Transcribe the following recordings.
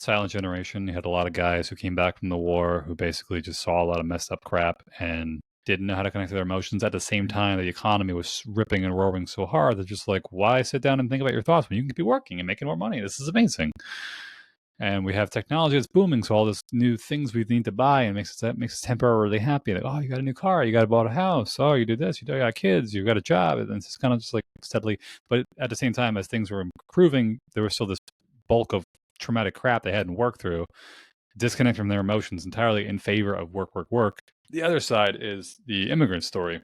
silent generation. You had a lot of guys who came back from the war who basically just saw a lot of messed up crap and didn't know how to connect to their emotions. At the same time, the economy was ripping and roaring so hard, they're just like, why sit down and think about your thoughts when you can be working and making more money? This is amazing. And we have technology that's booming, so all this new things we need to buy and makes us temporarily happy. Like, oh, you got a new car, you got bought a house, oh, you do this, you got kids, you got a job, and it's just kind of just like steadily. But at the same time, as things were improving, there was still this bulk of traumatic crap they hadn't worked through, disconnect from their emotions entirely in favor of work, work, work. The other side is the immigrant story.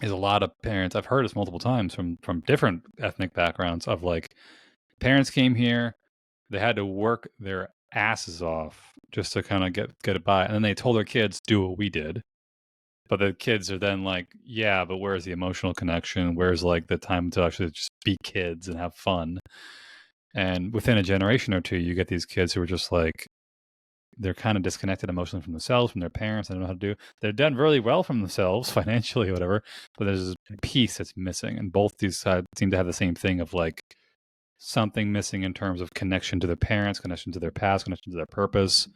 Is a lot of parents, I've heard this multiple times from different ethnic backgrounds, of like, parents came here, they had to work their asses off just to kind of get it by, and then they told their kids, do what we did. But the kids are then like, yeah, but where's the emotional connection? Where's like the time to actually just be kids and have fun? And within a generation or two, you get these kids who are just like, they're kind of disconnected emotionally from themselves, from their parents. They don't know how to do. They're done really well from themselves financially or whatever, but there's this piece that's missing. And both these sides seem to have the same thing of like something missing in terms of connection to their parents, connection to their past, connection to their purpose,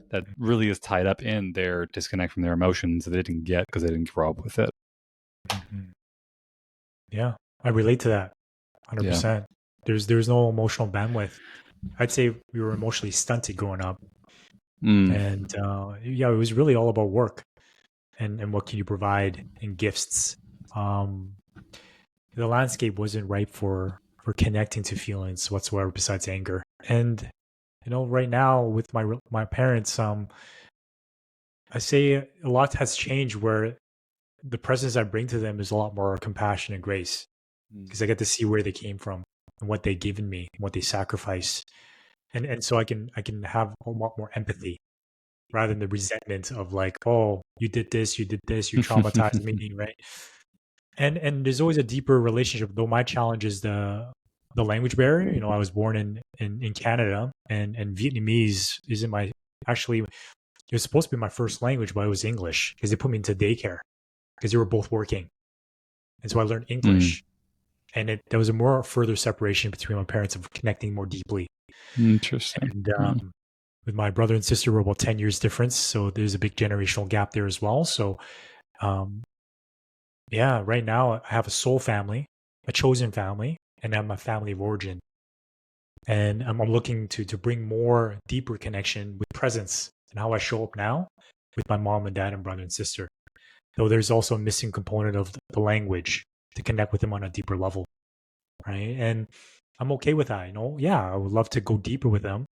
that really is tied up in their disconnect from their emotions that they didn't get because they didn't grow up with it. Mm-hmm. Yeah, I relate to that 100%. There's no emotional bandwidth. I'd say we were emotionally stunted growing up. And yeah, it was really all about work and what can you provide in gifts. The landscape wasn't ripe for connecting to feelings whatsoever besides anger. And right now with my parents, I say a lot has changed where the presence I bring to them is a lot more compassion and grace, because I get to see where they came from and what they've given me, what they sacrificed. And so I can have a lot more empathy rather than the resentment of like, oh, you did this, you traumatized me, right? And there's always a deeper relationship, though my challenge is the language barrier. I was born in Canada, and Vietnamese isn't my, actually, it was supposed to be my first language, but it was English because they put me into daycare because they were both working. And so I learned English. And there was a more further separation between my parents of connecting more deeply. Interesting. And with my brother and sister, we're about 10 years difference. So there's a big generational gap there as well. So, yeah, right now I have a soul family, a chosen family, and I'm a family of origin. And I'm looking to bring more deeper connection with presence and how I show up now with my mom and dad and brother and sister. Though there's also a missing component of the language to connect with them on a deeper level, right? And I'm okay with that. Yeah, I would love to go deeper with them.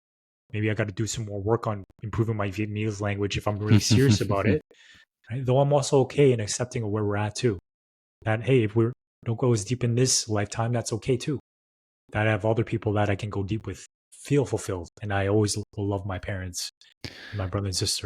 Maybe I got to do some more work on improving my Vietnamese language if I'm really serious about it. Right? Though I'm also okay in accepting where we're at too. That, hey, if we don't go as deep in this lifetime, that's okay too. That I have other people that I can go deep with, feel fulfilled. And I always will love my parents and my brother and sisters.